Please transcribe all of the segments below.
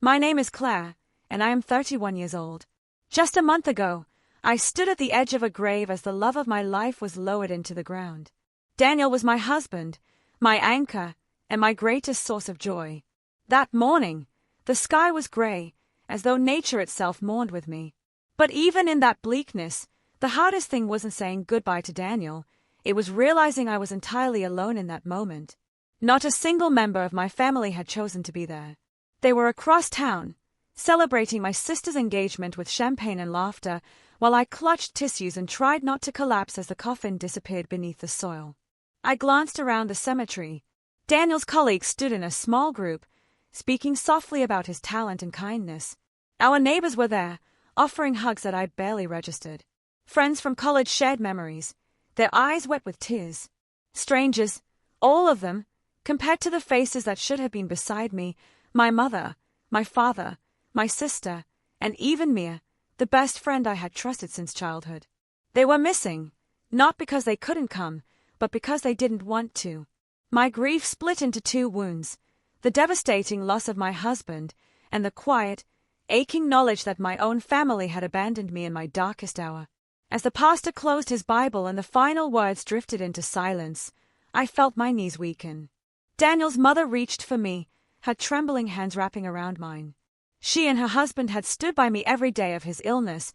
My name is Claire, and I am 31 years old. Just a month ago, I stood at the edge of a grave as the love of my life was lowered into the ground. Daniel was my husband, my anchor, and my greatest source of joy. That morning, the sky was gray, as though nature itself mourned with me. But even in that bleakness, the hardest thing wasn't saying goodbye to Daniel. It was realizing I was entirely alone in that moment. Not a single member of my family had chosen to be there. They were across town, celebrating my sister's engagement with champagne and laughter, while I clutched tissues and tried not to collapse as the coffin disappeared beneath the soil. I glanced around the cemetery. Daniel's colleagues stood in a small group, speaking softly about his talent and kindness. Our neighbors were there, offering hugs that I barely registered. Friends from college shared memories, their eyes wet with tears. Strangers, all of them, compared to the faces that should have been beside me, my mother, my father, my sister, and even Mia, the best friend I had trusted since childhood. They were missing, not because they couldn't come, but because they didn't want to. My grief split into two wounds, the devastating loss of my husband and the quiet, aching knowledge that my own family had abandoned me in my darkest hour. As the pastor closed his Bible and the final words drifted into silence, I felt my knees weaken. Daniel's mother reached for me, her trembling hands wrapping around mine. She and her husband had stood by me every day of his illness,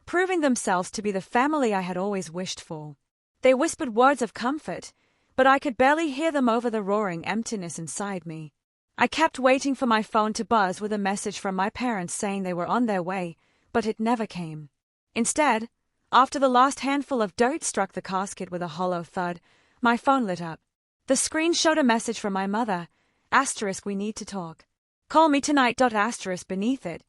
proving themselves to be the family I had always wished for. They whispered words of comfort, but I could barely hear them over the roaring emptiness inside me. I kept waiting for my phone to buzz with a message from my parents saying they were on their way, but it never came. Instead, after the last handful of dirt struck the casket with a hollow thud, my phone lit up. The screen showed a message from my mother, * we need to talk. Call me tonight. * beneath it.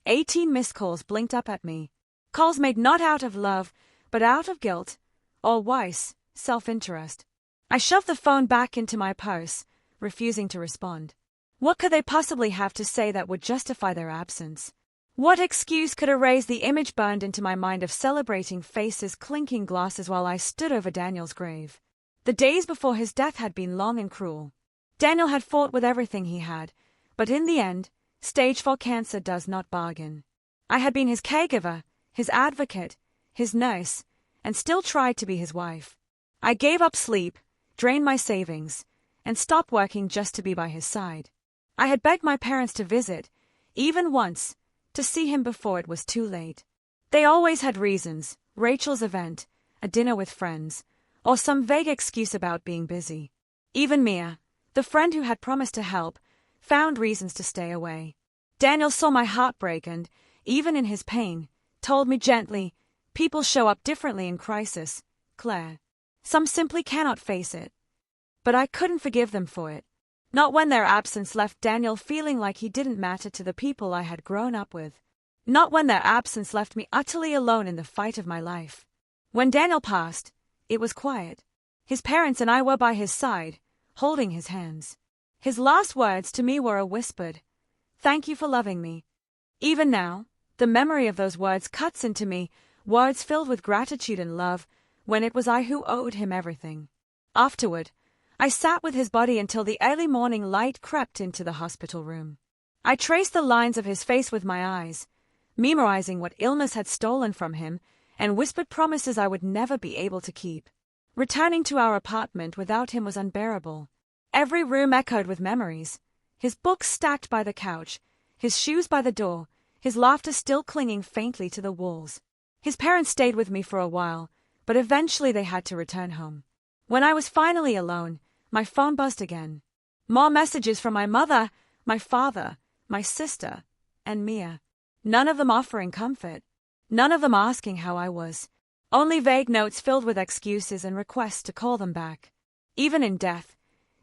18 missed calls blinked up at me. Calls made not out of love, but out of guilt, or worse, self-interest. I shoved the phone back into my purse, refusing to respond. What could they possibly have to say that would justify their absence? What excuse could erase the image burned into my mind of celebrating faces, clinking glasses while I stood over Daniel's grave? The days before his death had been long and cruel. Daniel had fought with everything he had, but in the end, stage 4 cancer does not bargain. I had been his caregiver, his advocate, his nurse, and still tried to be his wife. I gave up sleep, drained my savings, and stopped working just to be by his side. I had begged my parents to visit, even once, to see him before it was too late. They always had reasons: Rachel's event, a dinner with friends, or some vague excuse about being busy. Even Mia, the friend who had promised to help, found reasons to stay away. Daniel saw my heartbreak and, even in his pain, told me gently, "People show up differently in crisis, Claire. Some simply cannot face it." But I couldn't forgive them for it. Not when their absence left Daniel feeling like he didn't matter to the people I had grown up with. Not when their absence left me utterly alone in the fight of my life. When Daniel passed, it was quiet. His parents and I were by his side, holding his hands. His last words to me were a whispered, "Thank you for loving me." Even now, the memory of those words cuts into me, words filled with gratitude and love, when it was I who owed him everything. Afterward, I sat with his body until the early morning light crept into the hospital room. I traced the lines of his face with my eyes, memorizing what illness had stolen from him, and whispered promises I would never be able to keep. Returning to our apartment without him was unbearable. Every room echoed with memories. His books stacked by the couch, his shoes by the door, his laughter still clinging faintly to the walls. His parents stayed with me for a while, but eventually they had to return home. When I was finally alone, my phone buzzed again. More messages from my mother, my father, my sister, and Mia. None of them offering comfort. None of them asking how I was. Only vague notes filled with excuses and requests to call them back. Even in death,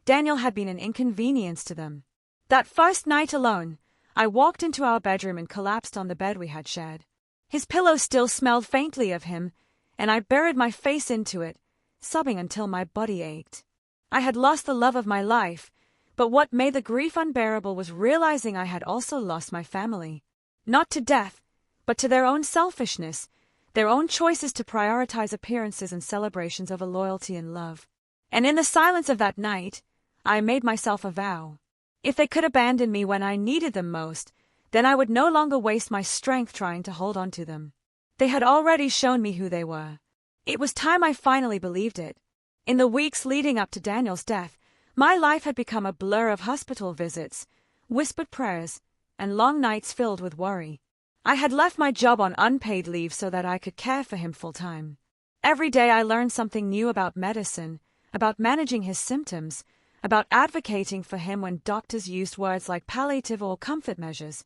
Daniel had been an inconvenience to them. That first night alone, I walked into our bedroom and collapsed on the bed we had shared. His pillow still smelled faintly of him, and I buried my face into it, sobbing until my body ached. I had lost the love of my life, but what made the grief unbearable was realizing I had also lost my family. Not to death, but to their own selfishness, their own choices to prioritize appearances and celebrations over loyalty and love. And in the silence of that night, I made myself a vow. If they could abandon me when I needed them most, Then I would no longer waste my strength trying to hold on to them. They had already shown me who they were. It was time I finally believed it. In the weeks leading up to Daniel's death, my life had become a blur of hospital visits, whispered prayers, and long nights filled with worry. I had left my job on unpaid leave so that I could care for him full-time. Every day I learned something new about medicine, about managing his symptoms, about advocating for him when doctors used words like palliative or comfort measures.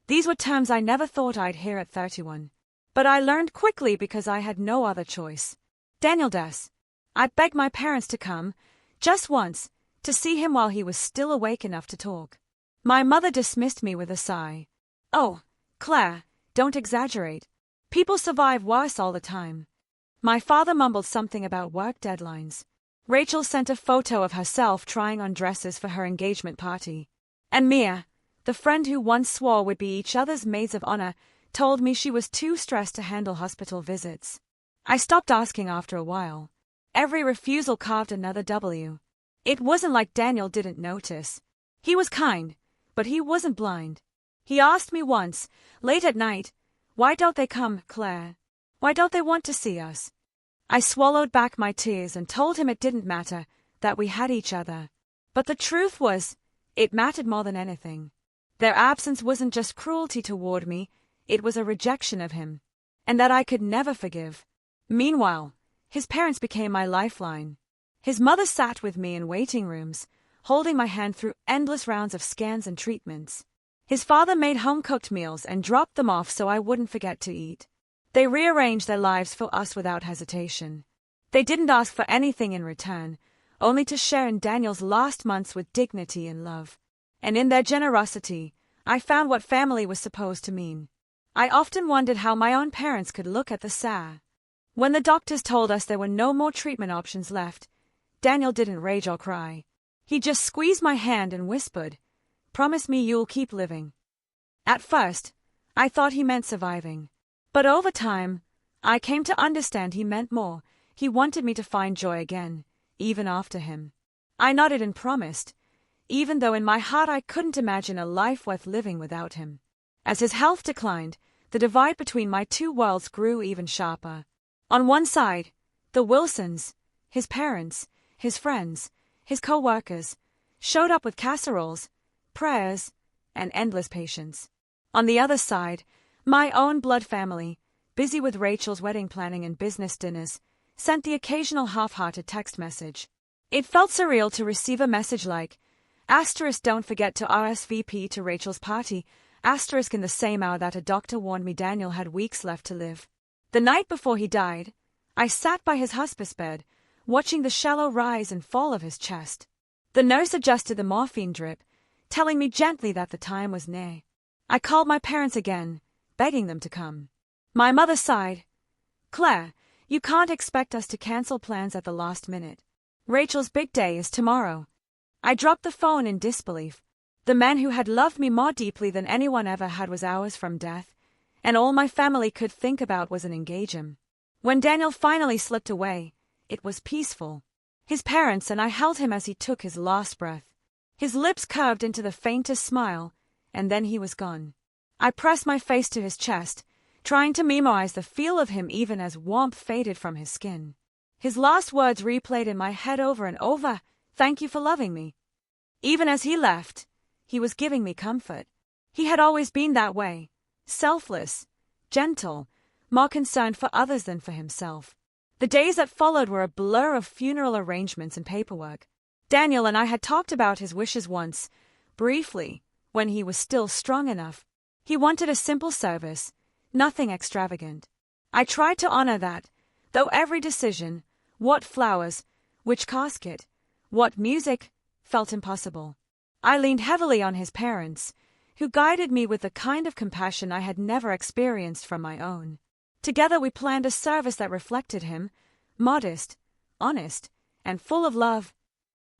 These were terms I never thought I'd hear at 31. But I learned quickly because I had no other choice. Daniel Des. I begged my parents to come, just once, to see him while he was still awake enough to talk. My mother dismissed me with a sigh. "Oh, Claire, don't exaggerate. People survive worse all the time." My father mumbled something about work deadlines. Rachel sent a photo of herself trying on dresses for her engagement party. And Mia, the friend who once swore we'd be each other's maids of honor, told me she was too stressed to handle hospital visits. I stopped asking after a while. Every refusal carved another W. It wasn't like Daniel didn't notice. He was kind, but he wasn't blind. He asked me once, late at night, "Why don't they come, Claire? Why don't they want to see us?" I swallowed back my tears and told him it didn't matter, that we had each other. But the truth was, it mattered more than anything. Their absence wasn't just cruelty toward me, it was a rejection of him, and that I could never forgive. Meanwhile, his parents became my lifeline. His mother sat with me in waiting rooms, holding my hand through endless rounds of scans and treatments. His father made home-cooked meals and dropped them off so I wouldn't forget to eat. They rearranged their lives for us without hesitation. They didn't ask for anything in return, only to share in Daniel's last months with dignity and love. And in their generosity, I found what family was supposed to mean. I often wondered how my own parents could look at the SAR. When the doctors told us there were no more treatment options left, Daniel didn't rage or cry. He just squeezed my hand and whispered, "Promise me you'll keep living." At first, I thought he meant surviving. But over time, I came to understand he meant more. He wanted me to find joy again, even after him. I nodded and promised, even though in my heart I couldn't imagine a life worth living without him. As his health declined, the divide between my two worlds grew even sharper. On one side, the Wilsons, his parents, his friends, his co-workers, showed up with casseroles, prayers, and endless patience. On the other side, my own blood family, busy with Rachel's wedding planning and business dinners, sent the occasional half-hearted text message. It felt surreal to receive a message like, "Don't forget to RSVP to Rachel's party," in the same hour that a doctor warned me Daniel had weeks left to live. The night before he died, I sat by his hospice bed, watching the shallow rise and fall of his chest. The nurse adjusted the morphine drip, telling me gently that the time was near. I called my parents again, begging them to come. My mother sighed. "Claire, you can't expect us to cancel plans at the last minute. Rachel's big day is tomorrow." I dropped the phone in disbelief. The man who had loved me more deeply than anyone ever had was hours from death, and all my family could think about was an engagement. When Daniel finally slipped away, it was peaceful. His parents and I held him as he took his last breath. His lips curved into the faintest smile, and then he was gone. I pressed my face to his chest, trying to memorize the feel of him even as warmth faded from his skin. His last words replayed in my head over and over, "Thank you for loving me." Even as he left, he was giving me comfort. He had always been that way, selfless, gentle, more concerned for others than for himself. The days that followed were a blur of funeral arrangements and paperwork. Daniel and I had talked about his wishes once, briefly, when he was still strong enough. He wanted a simple service, nothing extravagant. I tried to honor that, though every decision, what flowers, which casket, what music, felt impossible. I leaned heavily on his parents, who guided me with the kind of compassion I had never experienced from my own. Together we planned a service that reflected him, modest, honest, and full of love.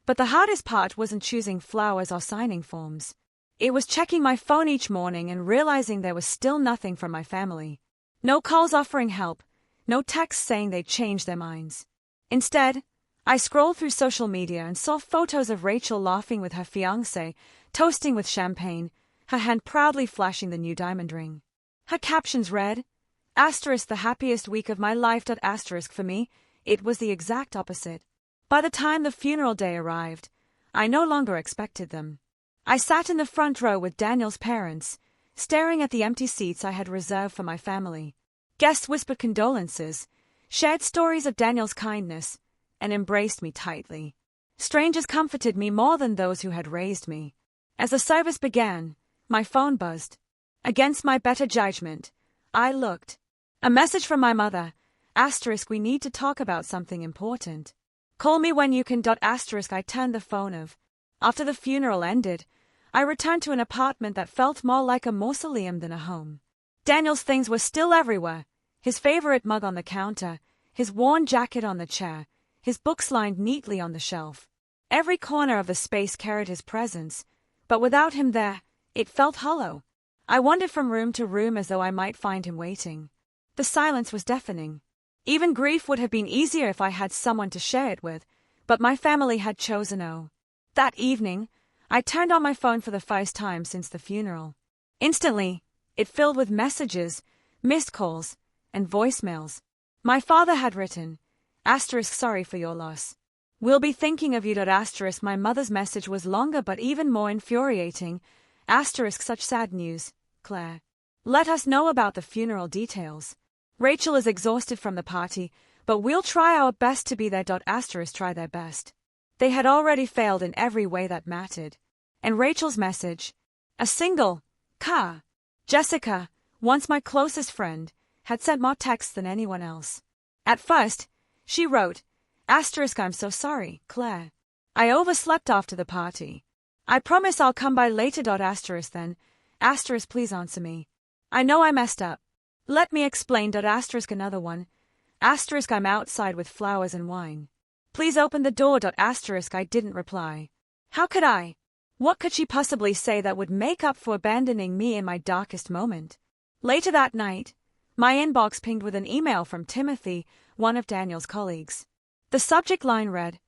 But the hardest part wasn't choosing flowers or signing forms. It was checking my phone each morning and realizing there was still nothing from my family. No calls offering help, no texts saying they'd changed their minds. Instead, I scrolled through social media and saw photos of Rachel laughing with her fiancé, toasting with champagne, her hand proudly flashing the new diamond ring. Her captions read, **, the happiest week of my life. **. For me, it was the exact opposite. By the time the funeral day arrived, I no longer expected them. I sat in the front row with Daniel's parents, staring at the empty seats I had reserved for my family. Guests whispered condolences, shared stories of Daniel's kindness, and embraced me tightly. Strangers comforted me more than those who had raised me. As the service began, my phone buzzed. Against my better judgment, I looked. A message from my mother, *, we need to talk about something important. Call me when you can. *. I turned the phone off. After the funeral ended, I returned to an apartment that felt more like a mausoleum than a home. Daniel's things were still everywhere. His favorite mug on the counter, his worn jacket on the chair, his books lined neatly on the shelf. Every corner of the space carried his presence, but without him there, it felt hollow. I wandered from room to room as though I might find him waiting. The silence was deafening. Even grief would have been easier if I had someone to share it with, but my family had chosen O. That evening, I turned on my phone for the first time since the funeral. Instantly, it filled with messages, missed calls, and voicemails. My father had written, *, sorry for your loss. We'll be thinking of you. *. My mother's message was longer but even more infuriating. *, such sad news, Claire. Let us know about the funeral details. Rachel is exhausted from the party, but we'll try our best to be there. *, try their best. They had already failed in every way that mattered. And Rachel's message, a single car. Jessica, once my closest friend, had sent more texts than anyone else. At first, she wrote, *, I'm so sorry, Claire. I overslept after the party. I promise I'll come by later. *, then, *, please answer me. I know I messed up. Let me explain. *, another one. *, I'm outside with flowers and wine. Please open the door. *, I didn't reply. How could I? What could she possibly say that would make up for abandoning me in my darkest moment? Later that night, my inbox pinged with an email from Timothy, one of Daniel's colleagues. The subject line read,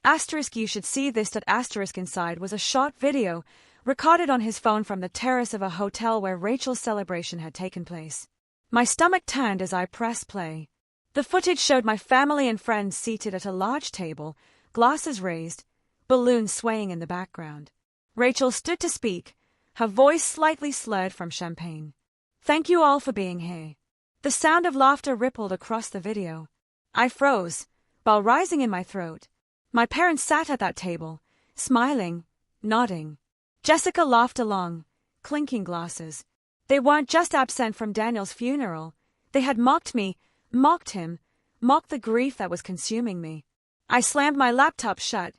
*, you should see this. *, inside was a short video recorded on his phone from the terrace of a hotel where Rachel's celebration had taken place. My stomach turned as I pressed play. The footage showed my family and friends seated at a large table, glasses raised, balloons swaying in the background. Rachel stood to speak, her voice slightly slurred from champagne. "Thank you all for being here." The sound of laughter rippled across the video. I froze, while rising in my throat. My parents sat at that table, smiling, nodding. Jessica laughed along, clinking glasses. They weren't just absent from Daniel's funeral. They had mocked me, mocked him, mocked the grief that was consuming me. I slammed my laptop shut,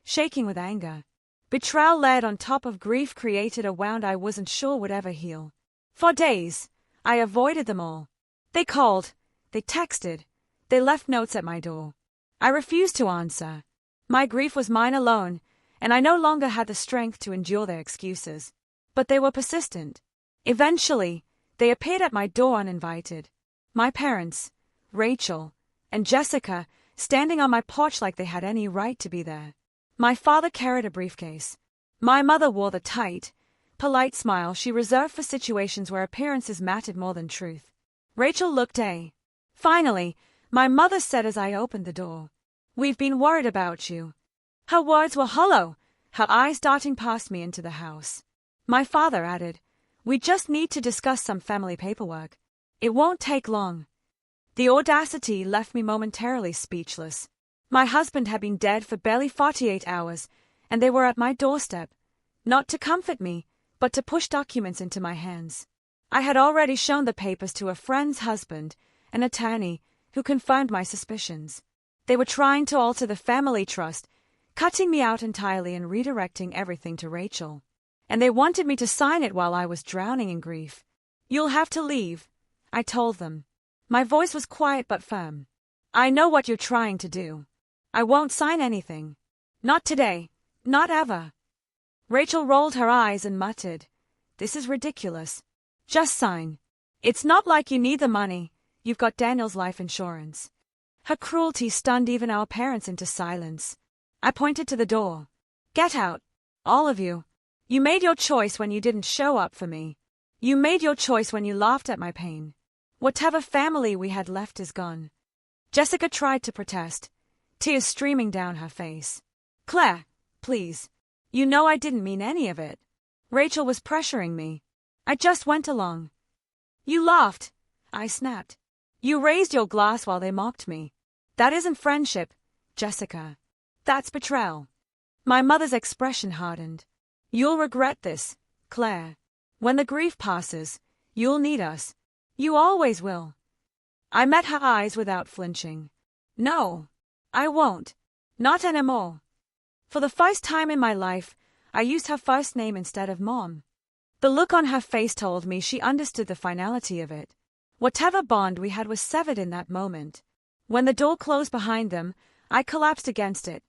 shaking with anger. Betrayal layered on top of grief created a wound I wasn't sure would ever heal. For days, I avoided them all. They called, they texted, they left notes at my door. I refused to answer. My grief was mine alone, and I no longer had the strength to endure their excuses. But they were persistent. Eventually, they appeared at my door uninvited. My parents, Rachel, and Jessica, standing on my porch like they had any right to be there. My father carried a briefcase. My mother wore the tight, polite smile she reserved for situations where appearances mattered more than truth. Rachel looked Finally, my mother said as I opened the door, "We've been worried about you." Her words were hollow, her eyes darting past me into the house. My father added, "We just need to discuss some family paperwork. It won't take long." The audacity left me momentarily speechless. My husband had been dead for barely 48 hours, and they were at my doorstep, not to comfort me, but to push documents into my hands. I had already shown the papers to a friend's husband, an attorney, who confirmed my suspicions. They were trying to alter the family trust, cutting me out entirely and redirecting everything to Rachel. And they wanted me to sign it while I was drowning in grief. "You'll have to leave," I told them. My voice was quiet but firm. "I know what you're trying to do. I won't sign anything. Not today. Not ever." Rachel rolled her eyes and muttered, "This is ridiculous. Just sign. It's not like you need the money. You've got Daniel's life insurance." Her cruelty stunned even our parents into silence. I pointed to the door. "Get out. All of you. You made your choice when you didn't show up for me. You made your choice when you laughed at my pain. Whatever family we had left is gone." Jessica tried to protest, tears streaming down her face. "Claire, please. You know I didn't mean any of it." Rachel was pressuring me. "I just went along." "You laughed," I snapped. "You raised your glass while they mocked me. That isn't friendship, Jessica. That's betrayal." My mother's expression hardened. "You'll regret this, Claire. When the grief passes, you'll need us. You always will." I met her eyes without flinching. "No, I won't. Not anymore." For the first time in my life, I used her first name instead of Mom. The look on her face told me she understood the finality of it. Whatever bond we had was severed in that moment. When the door closed behind them, I collapsed against it,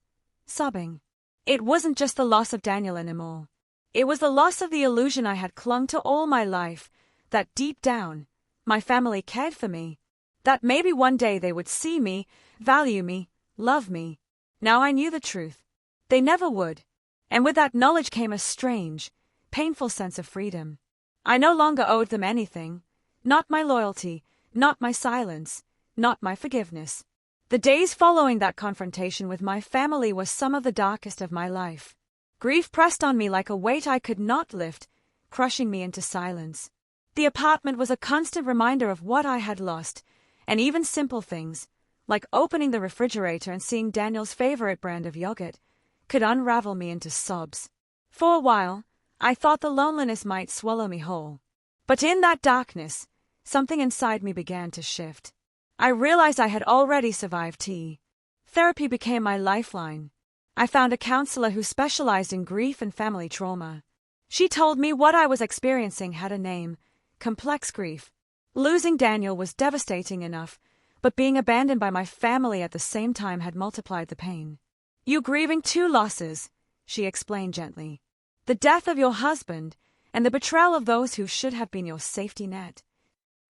sobbing. It wasn't just the loss of Daniel anymore. It was the loss of the illusion I had clung to all my life, that deep down, my family cared for me, that maybe one day they would see me, value me, love me. Now I knew the truth. They never would. And with that knowledge came a strange, painful sense of freedom. I no longer owed them anything. Not my loyalty, not my silence, not my forgiveness. The days following that confrontation with my family were some of the darkest of my life. Grief pressed on me like a weight I could not lift, crushing me into silence. The apartment was a constant reminder of what I had lost, and even simple things, like opening the refrigerator and seeing Daniel's favorite brand of yogurt, could unravel me into sobs. For a while, I thought the loneliness might swallow me whole. But in that darkness, something inside me began to shift. I realized I had already survived tea. Therapy became my lifeline. I found a counselor who specialized in grief and family trauma. She told me what I was experiencing had a name: complex grief. Losing Daniel was devastating enough, but being abandoned by my family at the same time had multiplied the pain. "You're grieving two losses," she explained gently. "The death of your husband and the betrayal of those who should have been your safety net."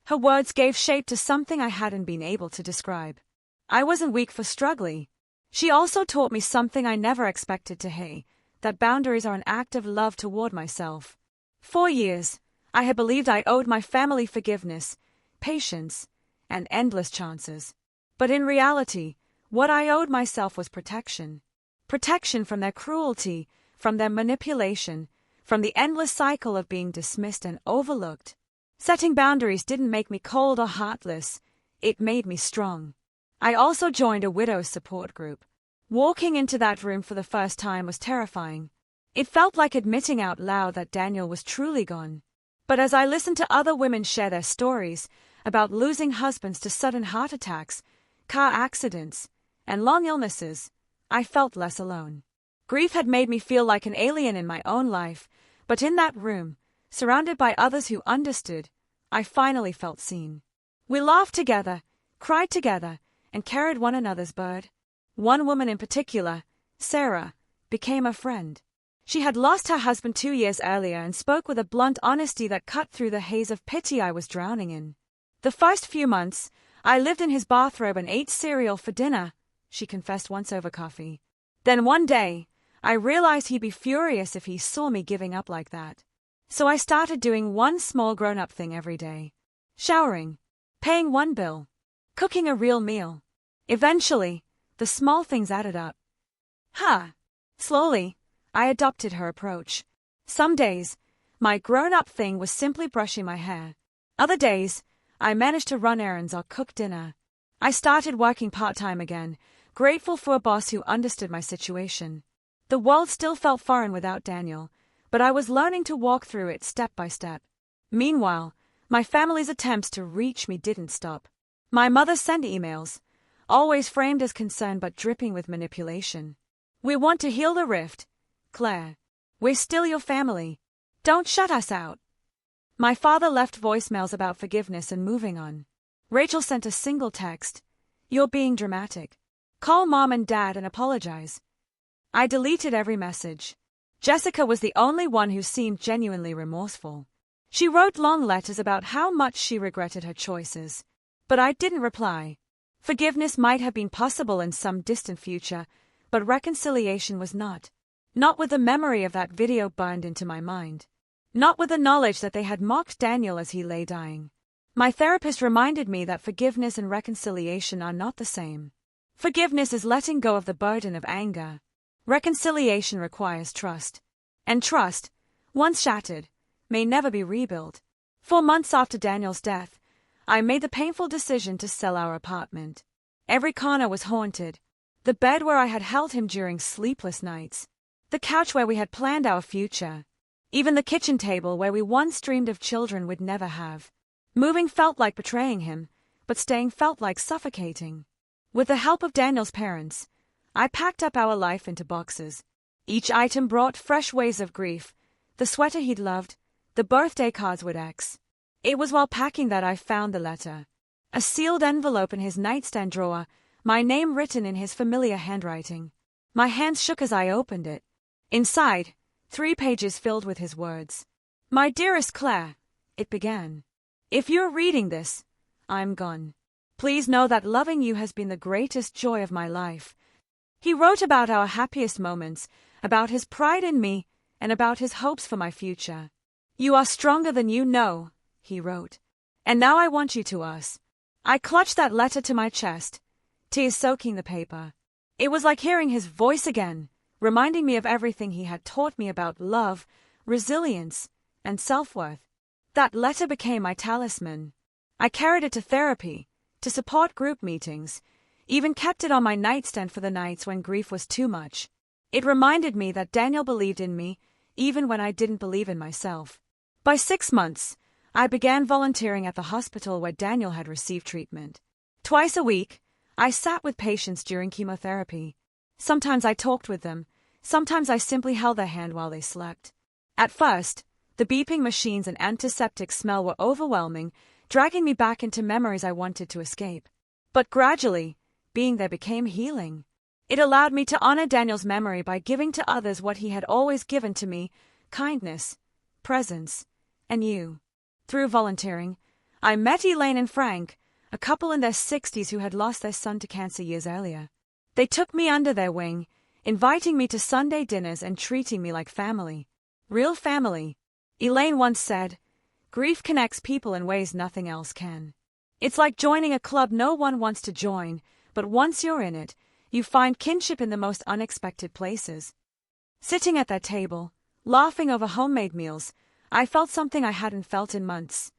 Her words gave shape to something I hadn't been able to describe. I wasn't weak for struggling. She also taught me something I never expected to hear, that boundaries are an act of love toward myself. For years, I had believed I owed my family forgiveness, patience, and endless chances. But in reality, what I owed myself was protection. Protection from their cruelty, from their manipulation, from the endless cycle of being dismissed and overlooked. Setting boundaries didn't make me cold or heartless, it made me strong. I also joined a widow's support group. Walking into that room for the first time was terrifying. It felt like admitting out loud that Daniel was truly gone. But as I listened to other women share their stories about losing husbands to sudden heart attacks, car accidents, and long illnesses, I felt less alone. Grief had made me feel like an alien in my own life, but in that room, surrounded by others who understood, I finally felt seen. We laughed together, cried together, and carried one another's burden. One woman in particular, Sarah, became a friend. She had lost her husband 2 years earlier and spoke with a blunt honesty that cut through the haze of pity I was drowning in. "The first few months, I lived in his bathrobe and ate cereal for dinner," she confessed once over coffee. "Then one day, I realized he'd be furious if he saw me giving up like that. So I started doing one small grown-up thing every day. Showering, paying one bill, cooking a real meal. Eventually, the small things added up." Slowly, I adopted her approach. Some days, my grown-up thing was simply brushing my hair. Other days, I managed to run errands or cook dinner. I started working part-time again, grateful for a boss who understood my situation. The world still felt foreign without Daniel, but I was learning to walk through it step by step. Meanwhile, my family's attempts to reach me didn't stop. My mother sent emails, always framed as concern but dripping with manipulation. "We want to heal the rift, Claire. We're still your family. Don't shut us out." My father left voicemails about forgiveness and moving on. Rachel sent a single text: "You're being dramatic. Call Mom and Dad and apologize." I deleted every message. Jessica was the only one who seemed genuinely remorseful. She wrote long letters about how much she regretted her choices. But I didn't reply. Forgiveness might have been possible in some distant future, but reconciliation was not. Not with the memory of that video burned into my mind. Not with the knowledge that they had mocked Daniel as he lay dying. My therapist reminded me that forgiveness and reconciliation are not the same. Forgiveness is letting go of the burden of anger. Reconciliation requires trust. And trust, once shattered, may never be rebuilt. 4 months after Daniel's death, I made the painful decision to sell our apartment. Every corner was haunted. The bed where I had held him during sleepless nights. The couch where we had planned our future. Even the kitchen table where we once dreamed of children we'd never have. Moving felt like betraying him, but staying felt like suffocating. With the help of Daniel's parents, I packed up our life into boxes. Each item brought fresh waves of grief. The sweater he'd loved, the birthday cards with X. It was while packing that I found the letter. A sealed envelope in his nightstand drawer, my name written in his familiar handwriting. My hands shook as I opened it. Inside, 3 pages filled with his words. "My dearest Claire," it began. "If you're reading this, I'm gone. Please know that loving you has been the greatest joy of my life." He wrote about our happiest moments, about his pride in me, and about his hopes for my future. "You are stronger than you know," he wrote. "And now I want you to us." I clutched that letter to my chest, tears soaking the paper. It was like hearing his voice again, reminding me of everything he had taught me about love, resilience, and self-worth. That letter became my talisman. I carried it to therapy, to support group meetings, even kept it on my nightstand for the nights when grief was too much. It reminded me that Daniel believed in me, even when I didn't believe in myself. By 6 months, I began volunteering at the hospital where Daniel had received treatment. Twice a week, I sat with patients during chemotherapy. Sometimes I talked with them, sometimes I simply held their hand while they slept. At first, the beeping machines and antiseptic smell were overwhelming, dragging me back into memories I wanted to escape. But gradually, being there became healing. It allowed me to honor Daniel's memory by giving to others what he had always given to me: kindness, presence, and you. Through volunteering, I met Elaine and Frank, a couple in their 60s who had lost their son to cancer years earlier. They took me under their wing, inviting me to Sunday dinners and treating me like family. Real family. Elaine once said, "Grief connects people in ways nothing else can." It's like joining a club no one wants to join, but once you're in it, you find kinship in the most unexpected places. Sitting at that table, laughing over homemade meals, I felt something I hadn't felt in months.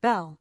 Belle.